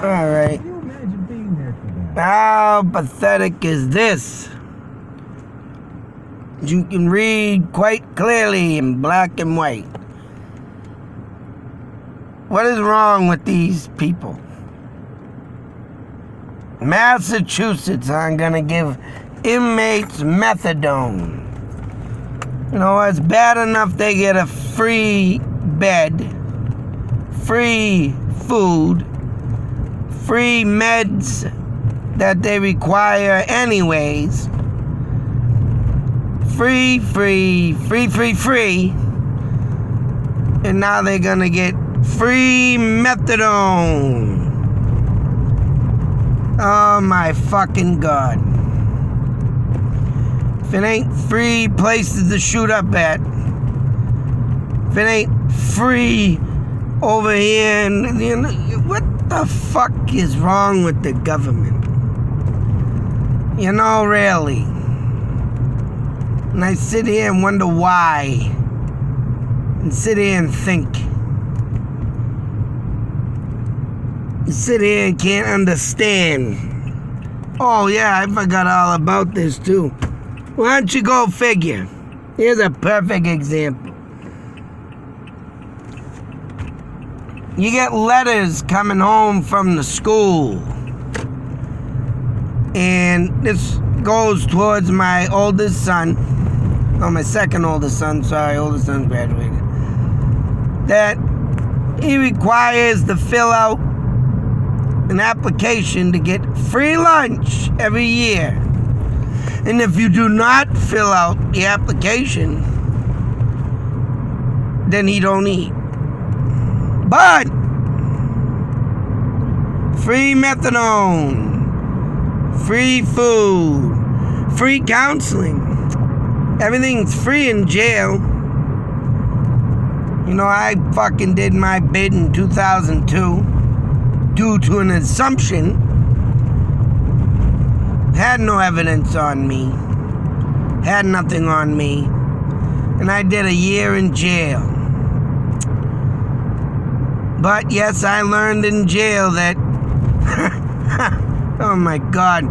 Alright. Can you imagine being there for that? How pathetic is this? You can read quite clearly in black and white. What is wrong with these people? Massachusetts aren't gonna give inmates methadone. You know, it's bad enough they get a free bed, free food, free meds that they require anyways. Free. And now they're gonna get free methadone. Oh my fucking God. If it ain't free places to shoot up at, if it ain't free over here, and you know, what the fuck is wrong with the government? You know, really. And I sit here and wonder why. And sit here and think. You sit here and can't understand. Oh yeah, I forgot all about this too. Why don't you go figure? Here's a perfect example. You get letters coming home from the school. And this goes towards my oldest son. Oh, my second oldest son, sorry, oldest son graduated. That he requires to fill out an application to get free lunch every year. And if you do not fill out the application, then he don't eat. But free methadone, free food, free counseling, everything's free in jail. You know, I fucking did my bid in 2002 due to an assumption. Had no evidence on me. Had nothing on me. And I did a year in jail. But yes, I learned in jail that, oh my God,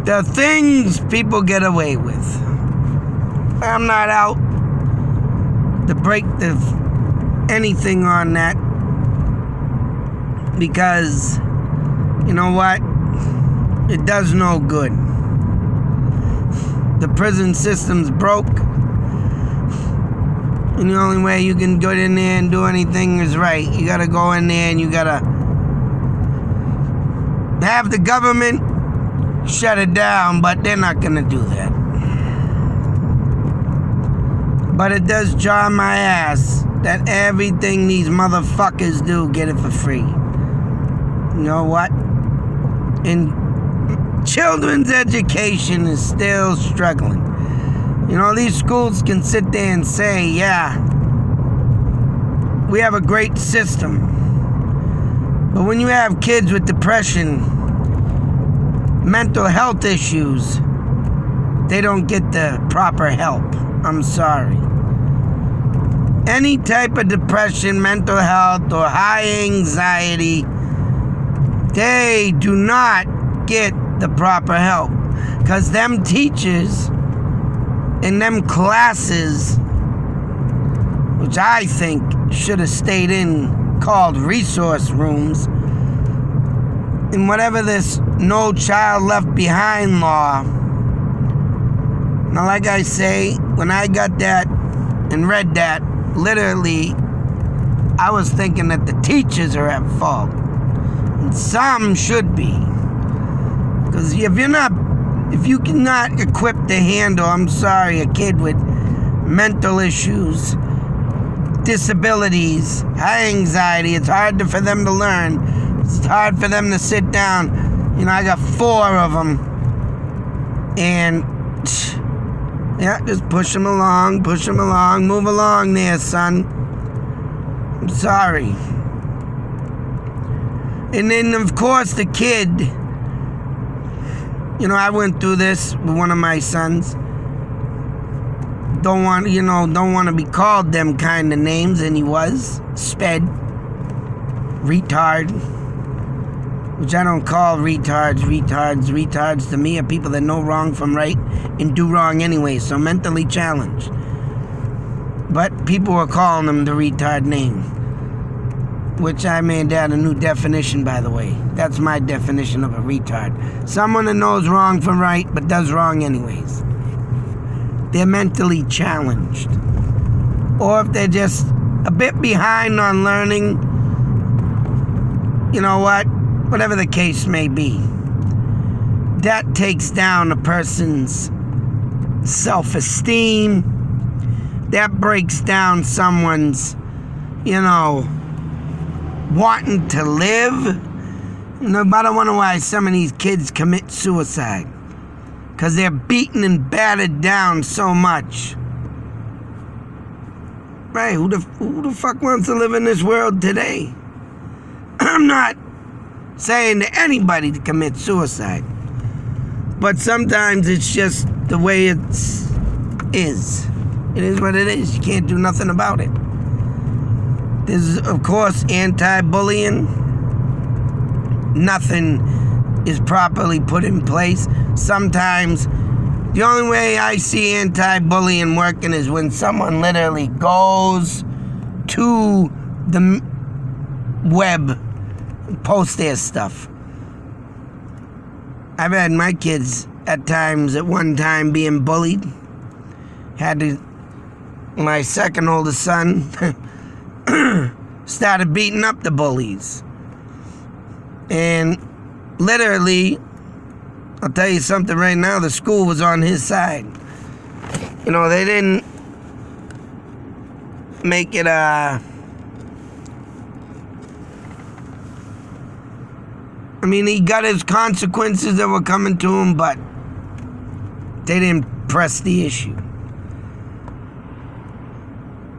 the things people get away with. I'm not out to break anything on that. Because, you know what? It does no good. The prison system's broke. And the only way you can go in there and do anything is right. You gotta go in there and you gotta have the government shut it down, but they're not gonna do that. But it does jar my ass that everything these motherfuckers do, get it for free. You know what? And children's education is still struggling. You know, these schools can sit there and say, yeah, we have a great system. But when you have kids with depression, mental health issues, they don't get the proper help. I'm sorry. Any type of depression, mental health, or high anxiety, they do not get the proper help. Because them teachers in them classes, which I think should have stayed in, called resource rooms, in whatever this No Child Left Behind law. Now, like I say, when I got that and read that, literally, I was thinking that the teachers are at fault. And some should be. Because if you cannot equip to handle, I'm sorry, a kid with mental issues, disabilities, high anxiety, it's hard for them to learn. It's hard for them to sit down. You know, I got 4 of them. And, yeah, just push them along, move along there, son. I'm sorry. And then, of course, the kid. You know, I went through this with one of my sons. Don't want to be called them kind of names, and he was. Sped. Retard. which I don't call retards. Retards to me are people that know wrong from right and do wrong anyway, so mentally challenged. But people are calling them the retard name, which I made that a new definition, by the way. That's my definition of a retard. Someone that knows wrong from right, but does wrong anyways. They're mentally challenged. Or if they're just a bit behind on learning, you know what? Whatever the case may be. That takes down a person's self-esteem. That breaks down someone's, wanting to live. No, but I wonder why some of these kids commit suicide. Because they're beaten and battered down so much. Right, who the fuck wants to live in this world today? I'm not saying to anybody to commit suicide. But sometimes it's just the way it is. It is what it is. You can't do nothing about it. There's, of course, anti-bullying. Nothing is properly put in place. Sometimes, the only way I see anti-bullying working is when someone literally goes to the web and posts their stuff. I've had my kids at times, at one time, being bullied. My second oldest son started beating up the bullies. And literally, I'll tell you something right now, the school was on his side. They didn't make it he got his consequences that were coming to him, but they didn't press the issue.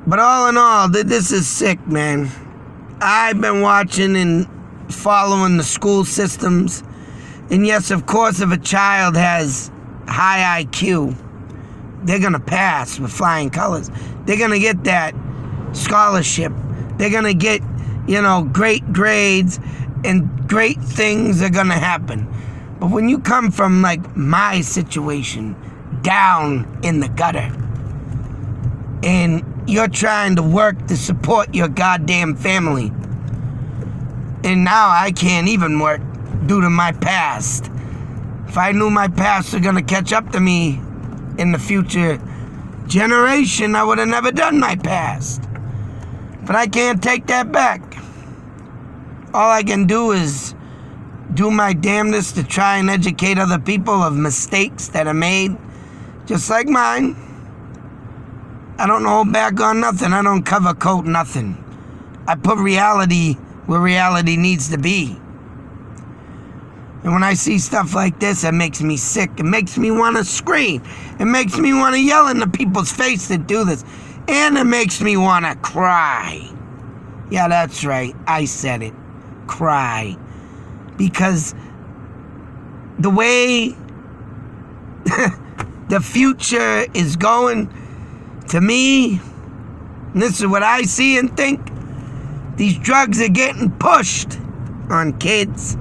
But all in all, this is sick, man. I've been watching and following the school systems. And yes, of course, if a child has high IQ, they're going to pass with flying colors. They're going to get that scholarship. They're going to get, great grades, and great things are going to happen. But when you come from, my situation, down in the gutter, and you're trying to work to support your goddamn family, and now I can't even work due to my past. If I knew my past was gonna catch up to me in the future generation, I would have never done my past. But I can't take that back. All I can do is do my damnedest to try and educate other people of mistakes that are made, just like mine. I don't hold back on nothing. I don't cover coat nothing. I put reality where reality needs to be. And when I see stuff like this, it makes me sick. It makes me want to scream. It makes me want to yell into people's face that do this. And it makes me want to cry. Yeah, that's right. I said it. Cry. Because the way the future is going, to me, and this is what I see and think, these drugs are getting pushed on kids.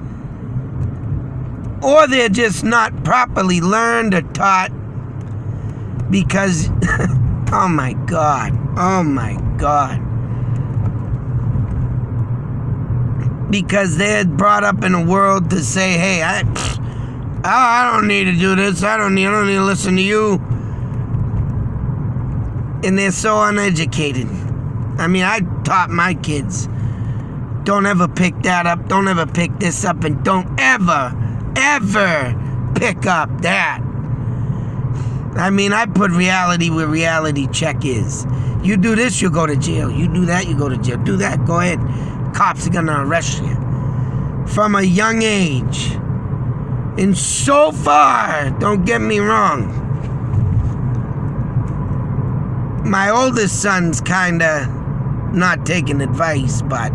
Or they're just not properly learned or taught because, oh my God. Because they're brought up in a world to say, hey, I don't need to do this. I don't need to listen to you. And they're so uneducated. I taught my kids, don't ever pick that up. Don't ever pick this up. And don't ever pick up that. I put reality where reality check is. You do this, you'll go to jail. You do that, you go to jail. Do that, go ahead. Cops are gonna arrest you. From a young age. And so far, don't get me wrong, my oldest son's kinda not taking advice, but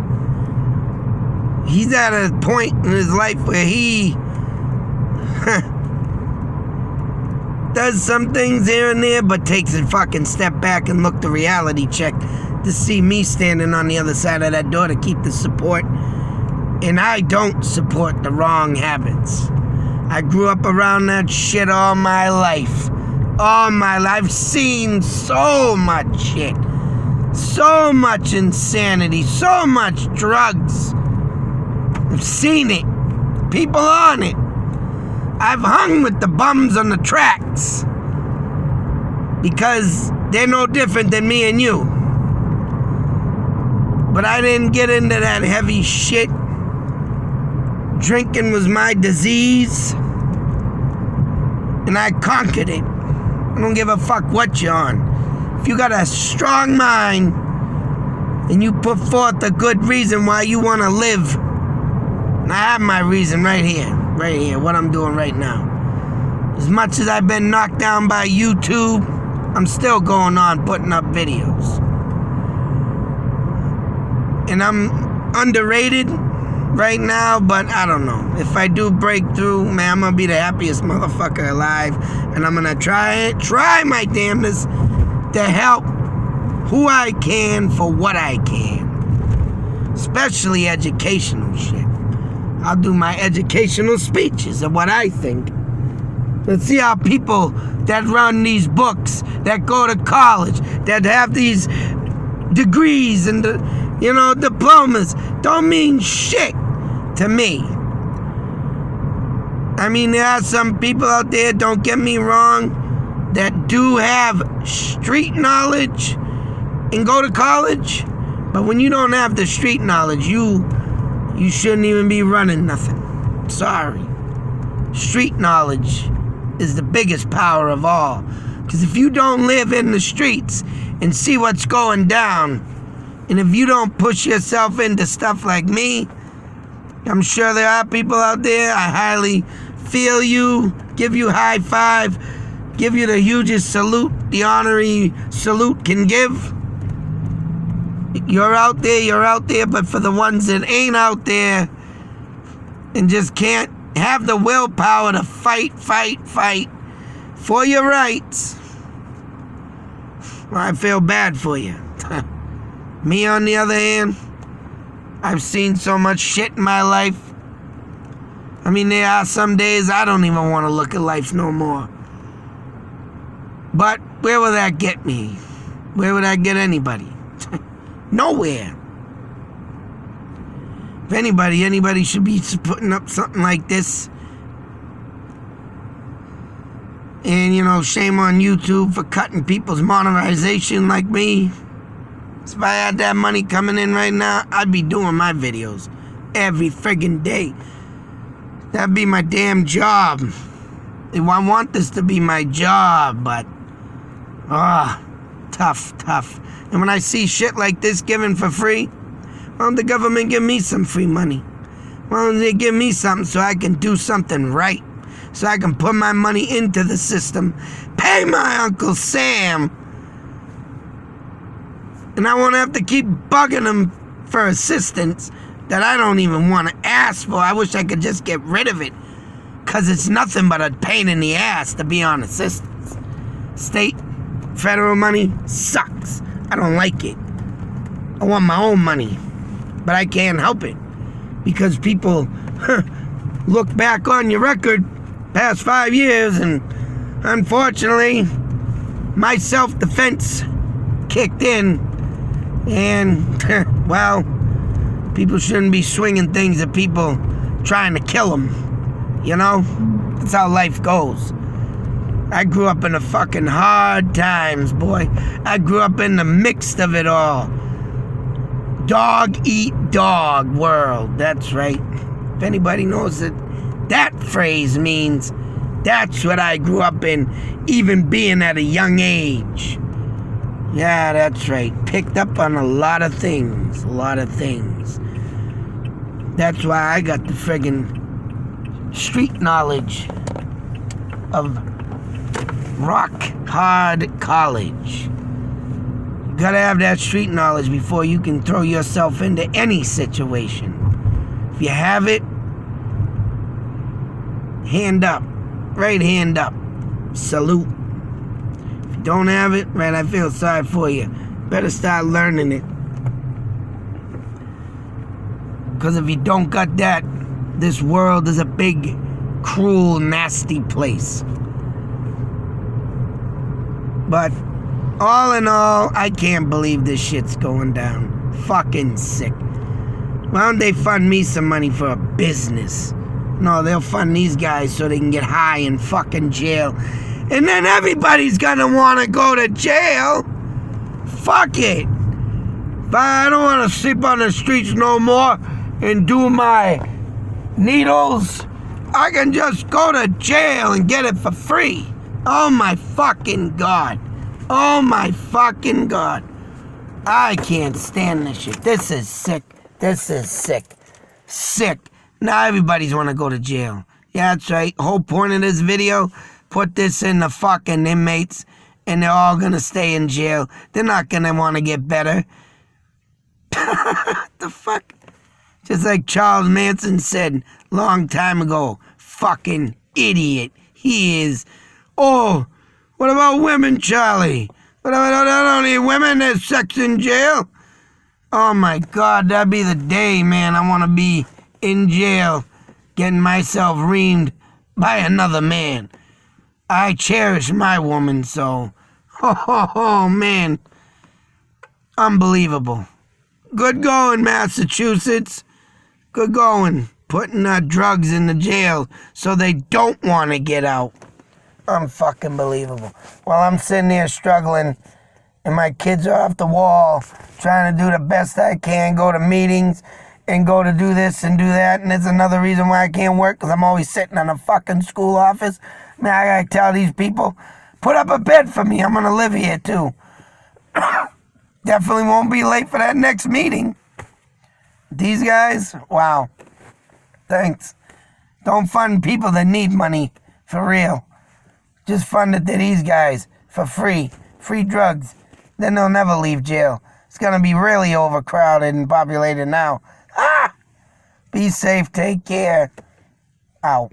he's at a point in his life where he does some things here and there, but takes a fucking step back and look the reality check to see me standing on the other side of that door to keep the support And I don't support the wrong habits. I grew up around that shit all my life. All my life. I've seen so much shit. So much insanity. So much drugs. I've seen it. People on it. I've hung with the bums on the tracks. Because they're no different than me and you. But I didn't get into that heavy shit. Drinking was my disease. And I conquered it. I don't give a fuck what you're on. If you got a strong mind and you put forth a good reason why you want to live, and I have my reason right here, what I'm doing right now. As much as I've been knocked down by YouTube, I'm still going on putting up videos. And I'm underrated right now, but I don't know. If I do break through, man, I'm gonna be the happiest motherfucker alive. And I'm gonna try my damnedest to help who I can for what I can. Especially educational shit. I'll do my educational speeches of what I think. Let's see how people that run these books, that go to college, that have these degrees and diplomas, don't mean shit to me. I mean, there are some people out there, don't get me wrong, that do have street knowledge and go to college. But when you don't have the street knowledge, you shouldn't even be running nothing. Sorry. Street knowledge is the biggest power of all. Because if you don't live in the streets and see what's going down, and if you don't push yourself into stuff like me, I'm sure there are people out there, I highly feel you, give you high five, give you the hugest salute, the honorary salute can give. You're out there, but for the ones that ain't out there and just can't have the willpower to fight for your rights, well, I feel bad for you. Me, on the other hand, I've seen so much shit in my life. I mean, there are some days I don't even want to look at life no more. But where will that get me? Where would that get anybody? Nowhere. If anybody should be putting up something like this. And, shame on YouTube for cutting people's monetization like me. If I had that money coming in right now, I'd be doing my videos every friggin' day. That'd be my damn job. I want this to be my job, but tough. And when I see shit like this given for free, why don't the government give me some free money? Why don't they give me something so I can do something right? So I can put my money into the system, pay my Uncle Sam, and I won't have to keep bugging him for assistance that I don't even want to ask for. I wish I could just get rid of it, because it's nothing but a pain in the ass to be on assistance. State, federal money sucks. I don't like it. I want my own money, but I can't help it, because people look back on your record past 5 years, and unfortunately, my self-defense kicked in, and, well, people shouldn't be swinging things at people trying to kill them, That's how life goes. I grew up in the fucking hard times, boy. I grew up in the mix of it all. Dog eat dog world, that's right. If anybody knows that phrase means, that's what I grew up in, even being at a young age. Yeah, that's right. Picked up on a lot of things. That's why I got the friggin' street knowledge of rock hard college. You gotta have that street knowledge before you can throw yourself into any situation. If you have it, hand up. Right hand up. Salute. If you don't have it, man, I feel sorry for you. Better start learning it. Because if you don't got that, this world is a big, cruel, nasty place. But all in all, I can't believe this shit's going down. Fucking sick. Why don't they fund me some money for a business? No, they'll fund these guys so they can get high in fucking jail. And then everybody's gonna want to go to jail. Fuck it. But I don't want to sleep on the streets no more and do my needles. I can just go to jail and get it for free. Oh my fucking God. Oh my fucking God. I can't stand this shit. This is sick. This is sick. Sick. Now everybody's want to go to jail. Yeah, that's right. Whole point of this video, put this in the fucking inmates and they're all going to stay in jail. They're not going to want to get better. The fuck? Just like Charles Manson said long time ago. Fucking idiot. He is. Oh, what about women, Charlie? What about only women? There's sex in jail? Oh my God, that'd be the day, man. I want to be in jail, getting myself reamed by another man. I cherish my woman, so. Oh, man. Unbelievable. Good going, Massachusetts. Good going. Putting drugs in the jail so they don't want to get out. Unfucking believable. While I'm sitting there struggling and my kids are off the wall trying to do the best I can, go to meetings and go to do this and do that. And it's another reason why I can't work, because I'm always sitting in a fucking school office. Man, I gotta tell these people, put up a bed for me. I'm gonna live here too. Definitely won't be late for that next meeting. These guys, wow. Thanks. Don't fund people that need money, for real. Just fund it to these guys for free. Free drugs. Then they'll never leave jail. It's gonna be really overcrowded and populated now. Ah! Be safe, take care. Out.